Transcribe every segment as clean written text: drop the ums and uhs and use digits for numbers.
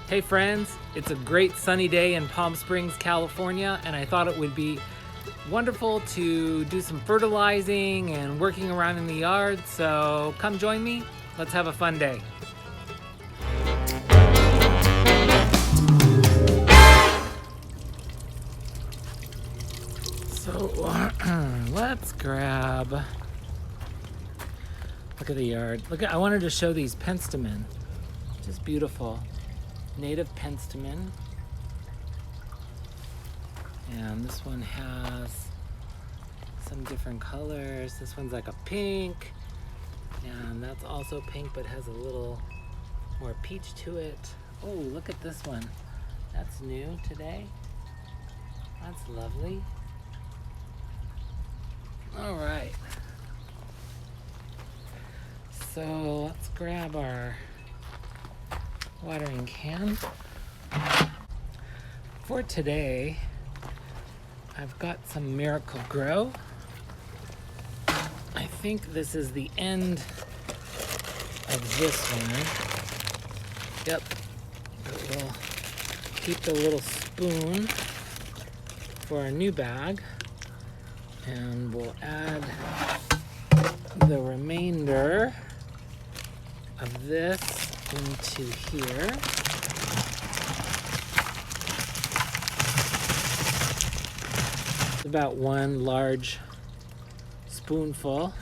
Hey friends, it's a great sunny day in Palm Springs, California, and I thought it would be wonderful to do some fertilizing and working around in the yard, so come join me. Let's have a fun day. So let's grab, look at the yard. I wanted to show these Penstemon, just beautiful. Native Penstemon. And this one has some different colors. This one's like a pink, and that's also pink but has a little more peach to it. Oh, look at this one. That's new today. That's lovely. All right. So let's grab our watering can. For today, I've got some Miracle Grow. I think this is the end of this one. Yep. But we'll keep the little spoon for a new bag, and we'll add the remainder of this into here. It's about one large spoonful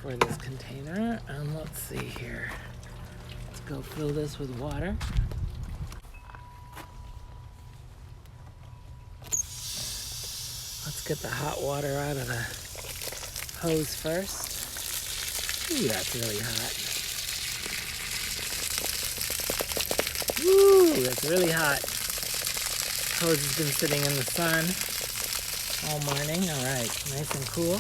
for this container. And let's see here. Let's go fill this with water. Let's get the hot water out of the hose first. Ooh, that's really hot. Woo, that's really hot. Hose has been sitting in the sun all morning. All right, nice and cool.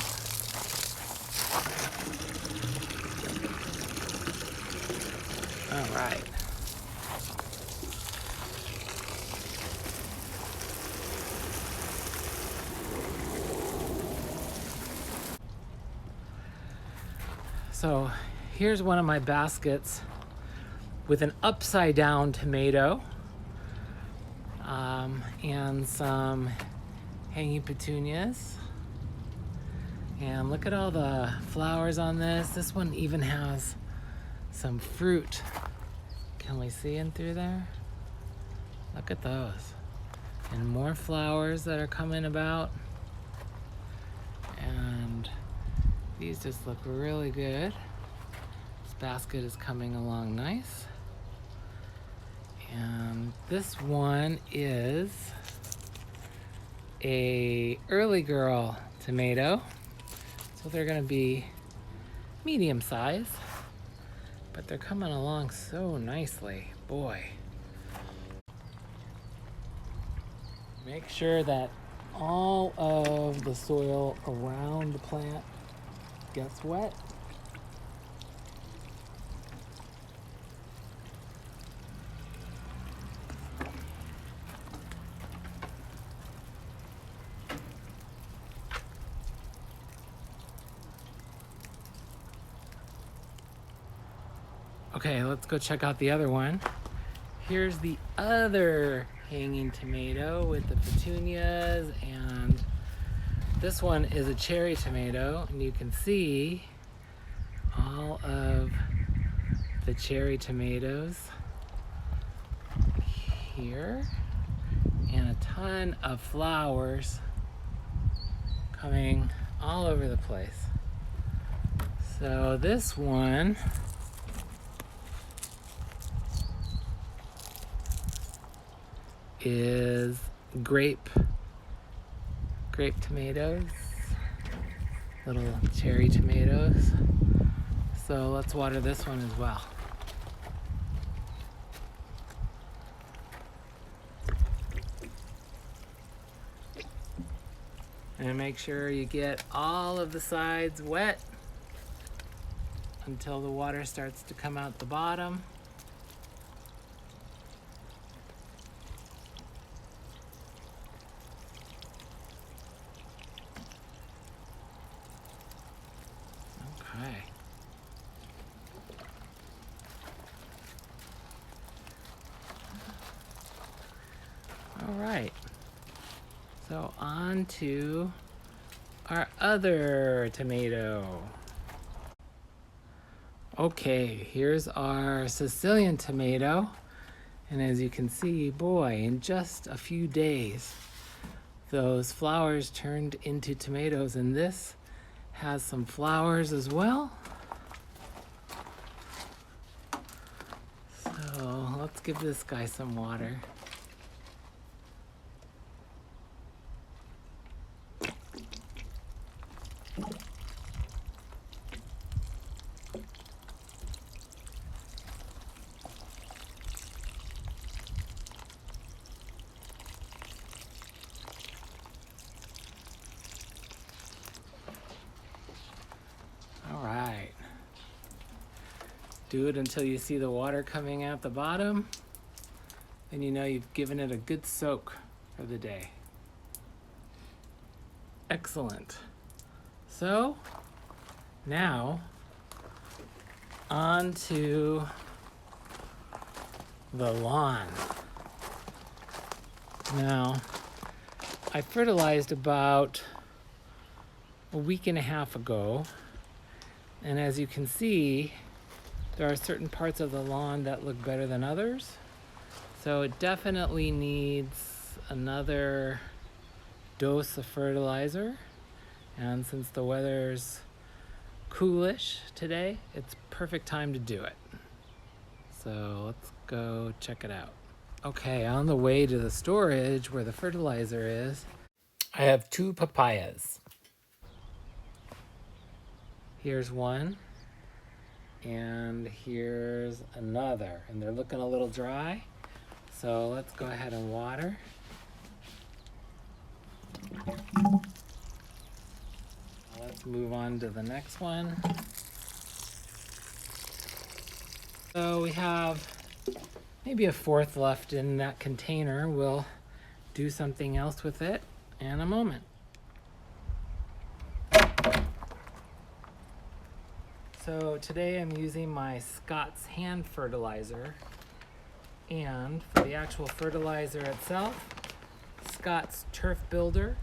All right. So here's one of my baskets with an upside down tomato and some hanging petunias. And look at all the flowers on this. This one even has some fruit. Can we see in through there? Look at those. And more flowers that are coming about. And these just look really good. This basket is coming along nice. And this one is a early girl tomato. So they're gonna be medium size, but they're coming along so nicely, boy. Make sure that all of the soil around the plant gets wet. Okay, let's go check out the other one. Here's the other hanging tomato with the petunias, and this one is a cherry tomato, and you can see all of the cherry tomatoes here, and a ton of flowers coming all over the place. So this one is grape tomatoes, little cherry tomatoes. So let's water this one as well. And make sure you get all of the sides wet until the water starts to come out the bottom. Okay. All right. So on to our other tomato. Okay, here's our Sicilian tomato. And as you can see, boy, in just a few days, those flowers turned into tomatoes, and this has some flowers as well. So let's give this guy some water. All right. Do it until you see the water coming out the bottom, and you know you've given it a good soak for the day. Excellent. So now on to the lawn. Now, I fertilized about a week and a half ago, and as you can see, there are certain parts of the lawn that look better than others. So it definitely needs another dose of fertilizer. And since the weather's coolish today, it's perfect time to do it. So let's go check it out. Okay, on the way to the storage where the fertilizer is, I have 2 papayas. Here's one, and here's another, and they're looking a little dry. So let's go ahead and water. Let's move on to the next one. So we have maybe a fourth left in that container. We'll do something else with it in a moment. So today I'm using my Scott's hand fertilizer, and for the actual fertilizer itself, Scott's Turf Builder,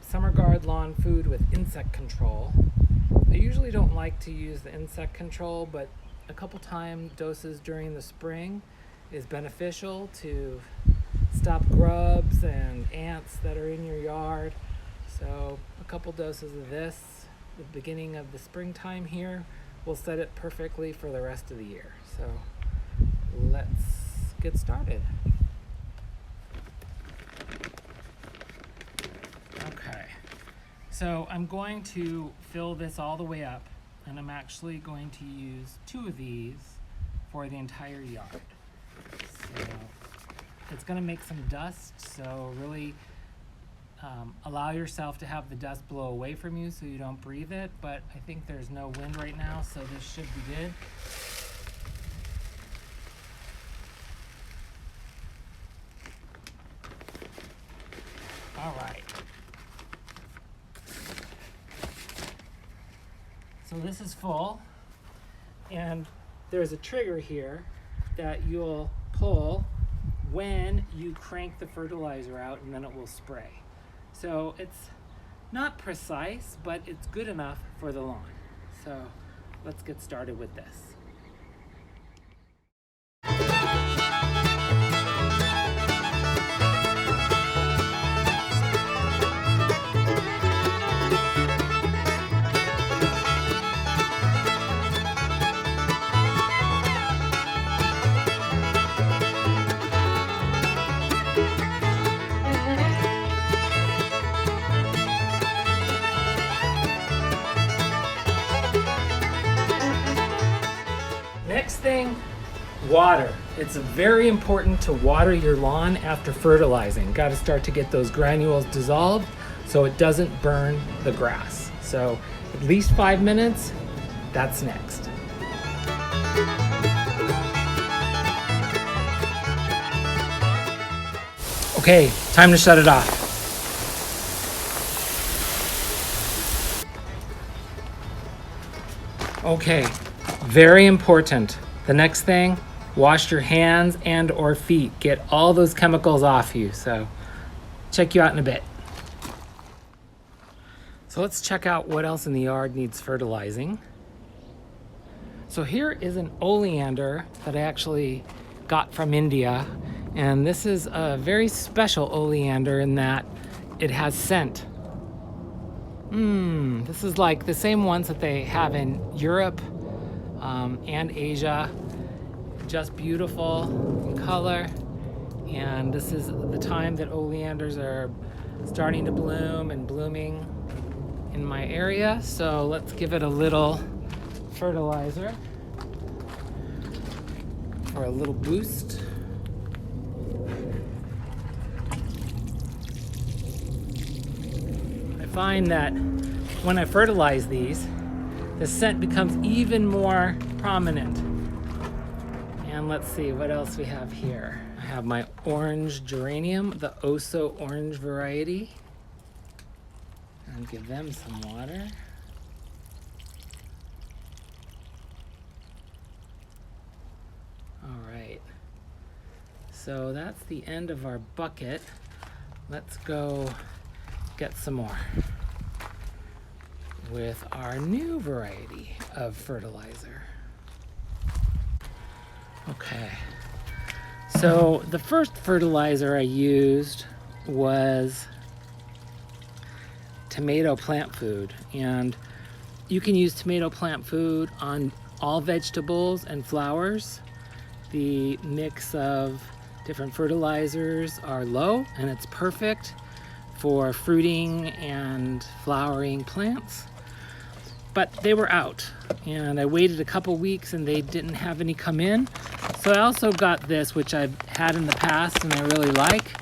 Summer Guard Lawn Food with insect control. I usually don't like to use the insect control, but a couple time doses during the spring is beneficial to stop grubs and ants that are in your yard. So a couple doses of this at the beginning of the springtime here will set it perfectly for the rest of the year. So let's get started. Okay, so I'm going to fill this all the way up, and I'm actually going to use 2 of these for the entire yard. So it's going to make some dust, so really allow yourself to have the dust blow away from you so you don't breathe it, but I think there's no wind right now, so this should be good. All right. So this is full, and there's a trigger here that you'll pull when you crank the fertilizer out, and then it will spray. So it's not precise, but it's good enough for the lawn. So let's get started with this. Next thing, water. It's very important to water your lawn after fertilizing. Got to start to get those granules dissolved so it doesn't burn the grass. So at least 5 minutes, that's next. Okay, time to shut it off. Okay, very important. The next thing, wash your hands and or feet. Get all those chemicals off you. So check you out in a bit. So let's check out what else in the yard needs fertilizing. So here is an oleander that I actually got from India. And this is a very special oleander in that it has scent. This is like the same ones that they have in Europe and Asia. Just beautiful in color. And this is the time that oleanders are starting to bloom and blooming in my area. So let's give it a little fertilizer for a little boost. I find that when I fertilize these, the scent becomes even more prominent. And let's see what else we have here. I have my orange geranium, the Oso orange variety. And give them some water. All right. So that's the end of our bucket. Let's go get some more with our new variety of fertilizer. Okay. So the first fertilizer I used was tomato plant food, and you can use tomato plant food on all vegetables and flowers. The mix of different fertilizers are low, and it's perfect for fruiting and flowering plants. But they were out, and I waited a couple weeks and they didn't have any come in. So I also got this, which I've had in the past and I really like.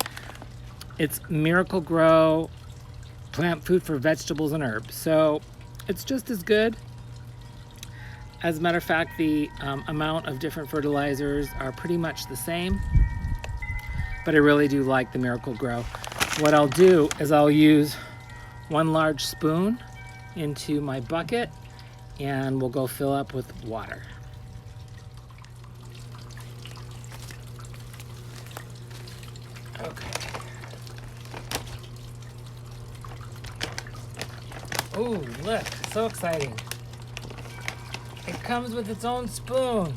It's Miracle Grow plant food for vegetables and herbs. So it's just as good. As a matter of fact, the amount of different fertilizers are pretty much the same, but I really do like the Miracle Grow. What I'll do is I'll use one large spoon into my bucket and we'll go fill up with water. Okay. Oh, look, so exciting. It comes with its own spoon.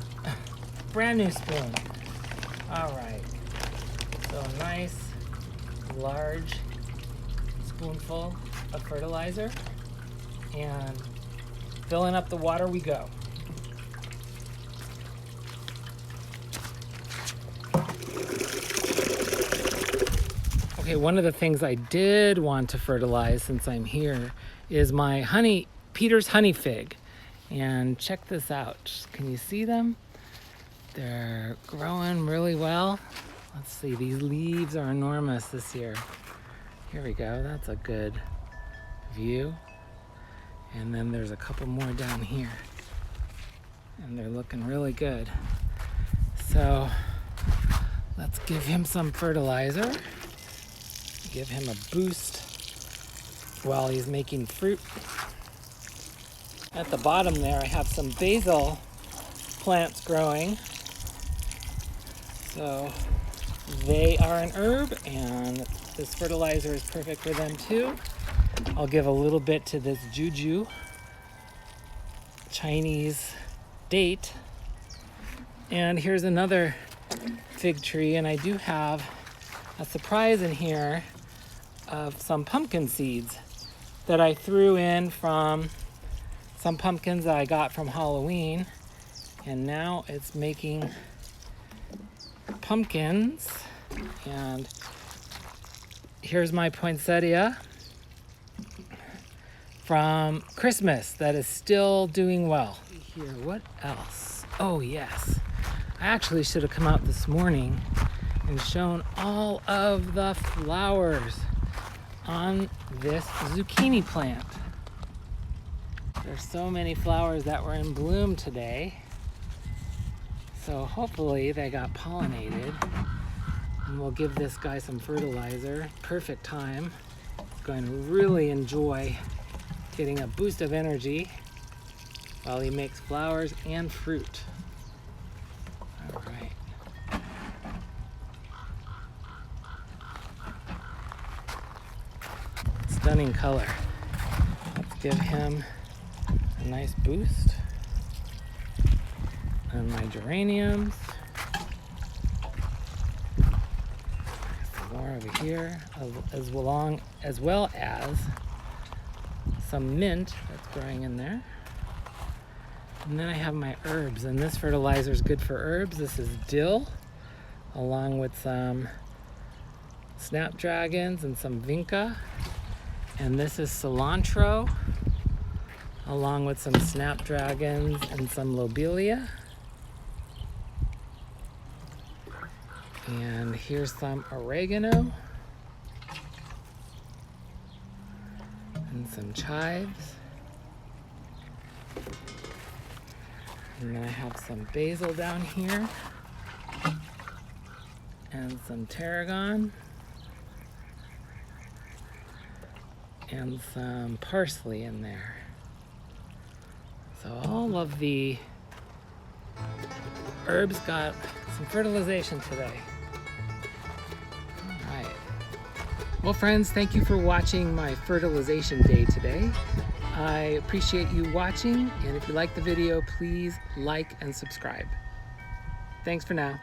Brand new spoon. All right. So a nice, large spoonful of fertilizer. And filling up the water we go. Okay, one of the things I did want to fertilize since I'm here is my Peter's honey fig. And check this out. Can you see them? They're growing really well. Let's see, these leaves are enormous this year. Here we go, that's a good view. And then there's a couple more down here. And they're looking really good. So let's give him some fertilizer. Give him a boost while he's making fruit. At the bottom there, I have some basil plants growing. So they are an herb, and this fertilizer is perfect for them too. I'll give a little bit to this juju Chinese date. And here's another fig tree, and I do have a surprise in here of some pumpkin seeds that I threw in from some pumpkins that I got from Halloween, and now it's making pumpkins. And here's my poinsettia from Christmas that is still doing well. Here, what else? Oh yes, I actually should have come out this morning and shown all of the flowers on this zucchini plant. There's so many flowers that were in bloom today. So hopefully they got pollinated. And we'll give this guy some fertilizer. Perfect time. He's going to really enjoy getting a boost of energy while he makes flowers and fruit. All right. stunning color. Let's give him a nice boost. And my geraniums. Some more over here, as well as some mint that's growing in there. And then I have my herbs, and this fertilizer is good for herbs. This is dill, along with some snapdragons and some vinca. And this is cilantro, along with some snapdragons and some lobelia. And here's some oregano and some chives. And then I have some basil down here and some tarragon and some parsley in there. So all of the herbs got some fertilization today. All right. Well, friends, thank you for watching my fertilization day today. I appreciate you watching, and if you like the video, please like and subscribe. Thanks for now.